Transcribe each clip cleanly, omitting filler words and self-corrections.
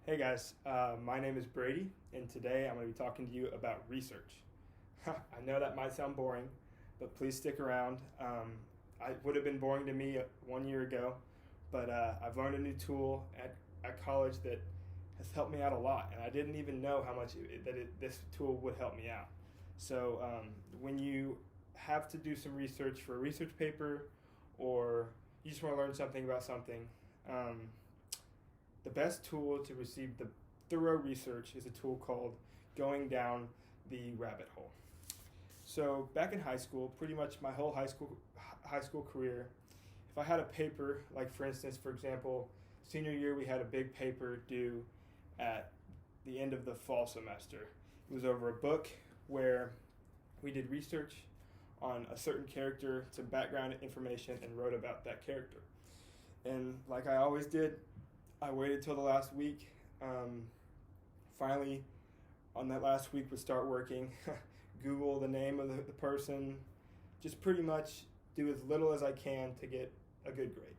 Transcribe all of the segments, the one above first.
Hey guys, my name is Brady, and today I'm going to be talking to you about research. I know that might sound boring, but please stick around. It would have been boring to me 1 year ago, but I've learned a new tool at college that has helped me out a lot, and I didn't even know how much this tool would help me out. So when you have to do some research for a research paper, or you just want to learn something about something, the best tool to receive the thorough research is a tool called Going Down the Rabbit Hole. So back in high school, pretty much my whole high school career, if I had a paper, like for instance, for example, senior year we had a big paper due at the end of the fall semester. It was over a book where we did research on a certain character, some background information, and wrote about that character. And like I always did, I waited till the last week. Finally, on that last week, would start working. Google the name of the person. Just pretty much do as little as I can to get a good grade.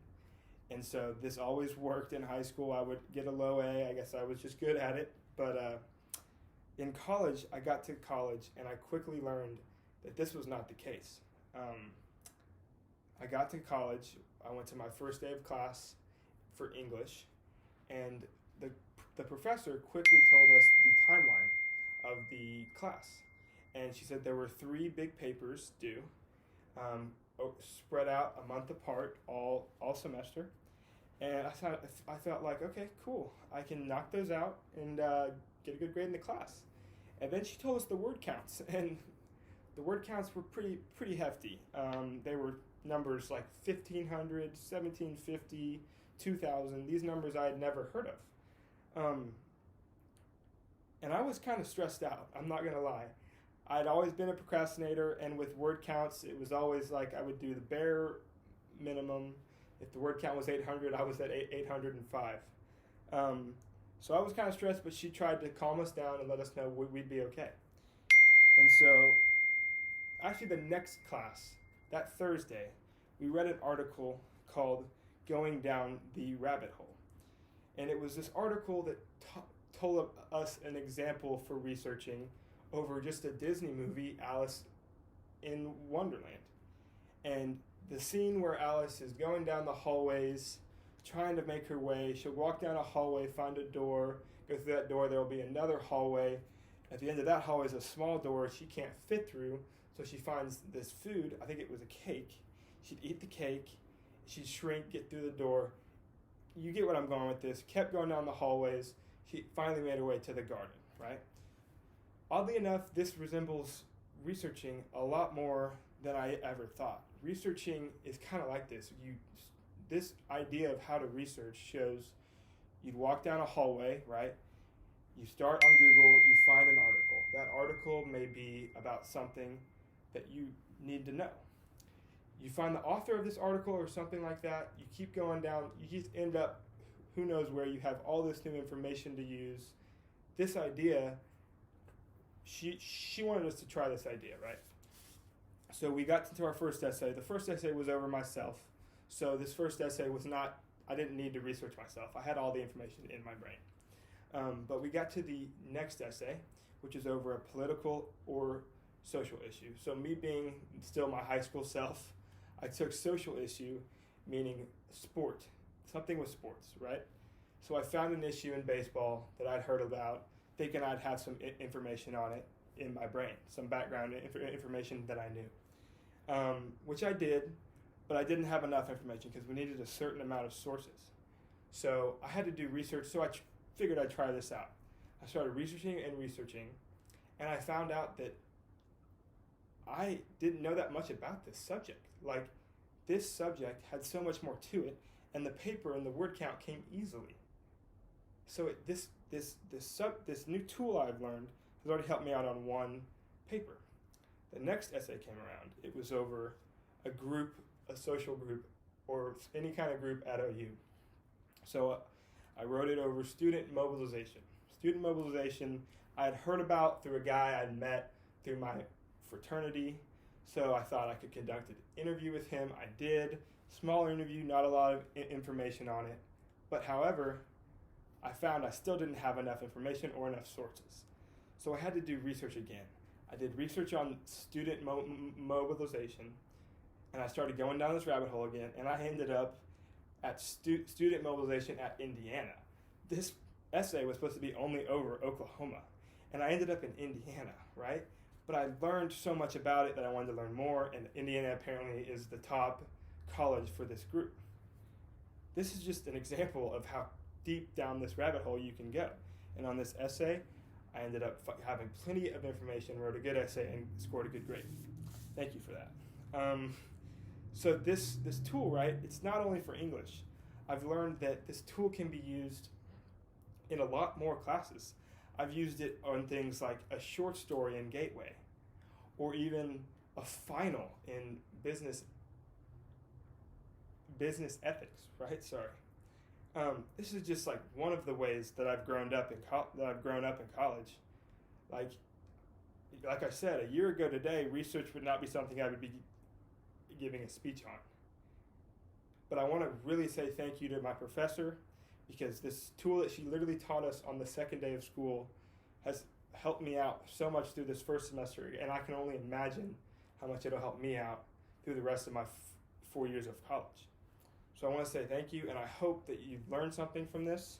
And so this always worked in high school. I would get a low A. I guess I was just good at it. But in college, I got to college and I quickly learned that this was not the case. I got to college. I went to my first day of class for English, and the professor quickly told us the timeline of the class. And she said there were three big papers due, spread out a month apart all semester. And I felt like, okay, cool. I can knock those out and get a good grade in the class. And then she told us the word counts, and the word counts were pretty hefty. They were numbers like 1,500, 1,750, 2,000. These numbers I had never heard of. And I was kind of stressed out, I'm not going to lie. I'd always been a procrastinator, and with word counts, it was always like I would do the bare minimum. If the word count was 800, I was at 805. So I was kind of stressed, but she tried to calm us down and let us know we'd be okay. And so, actually, the next class, that Thursday, we read an article called Going Down the Rabbit Hole. And it was this article that told us an example for researching over just a Disney movie, Alice in Wonderland. And the scene where Alice is going down the hallways, trying to make her way. She'll walk down a hallway, find a door, go through that door, there will be another hallway. At the end of that hallway is a small door she can't fit through, so she finds this food. I think it was a cake. She'd eat the cake, she'd shrink, get through the door. You get what I'm going with this. Kept going down the hallways. She finally made her way to the garden, right? Oddly enough, this resembles researching a lot more than I ever thought. Researching is kind of like this. This idea of how to research shows you'd walk down a hallway, right? You start on Google, you find an article. That article may be about something that you need to know. You find the author of this article or something like that, you keep going down, you just end up, who knows where, you have all this new information to use. This idea, she wanted us to try this idea, right? So we got into our first essay. The first essay was over myself. So this first essay was not, I didn't need to research myself. I had all the information in my brain. But we got to the next essay, which is over a political or social issue. So me being still my high school self, I took social issue, meaning sport, something with sports, right? So I found an issue in baseball that I'd heard about, thinking I'd have some information on it in my brain, some background information that I knew, which I did, but I didn't have enough information because we needed a certain amount of sources. So I had to do research, so I figured I'd try this out. I started researching, and I found out that I didn't know that much about this subject. Like, this subject had so much more to it, and the paper and the word count came easily. So this new tool I've learned has already helped me out on one paper. The next essay came around. It was over a social group, or any kind of group at OU. So I wrote it over student mobilization. Student mobilization I had heard about through a guy I'd met through my fraternity. So I thought I could conduct an interview with him. I did. Small interview, not a lot of information on it. But however, I found I still didn't have enough information or enough sources. So I had to do research again. I did research on student mobilization, and I started going down this rabbit hole again, and I ended up at student mobilization at Indiana. This essay was supposed to be only over Oklahoma, and I ended up in Indiana, right? But I learned so much about it that I wanted to learn more, and Indiana apparently is the top college for this group. This is just an example of how deep down this rabbit hole you can go. And on this essay, I ended up having plenty of information, wrote a good essay, and scored a good grade. Thank you for that. So this tool, right, it's not only for English. I've learned that this tool can be used in a lot more classes. I've used it on things like a short story in Gateway, or even a final in business ethics, right? This is just like one of the ways that I've grown up in college. Like I said, a year ago today, research would not be something I would be giving a speech on. But I want to really say thank you to my professor, because this tool that she literally taught us on the second day of school has helped me out so much through this first semester, and I can only imagine how much it'll help me out through the rest of my 4 years of college. So I want to say thank you, and I hope that you've learned something from this,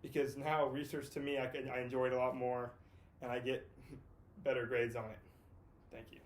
because now research to me, I enjoy it a lot more, and I get better grades on it. Thank you.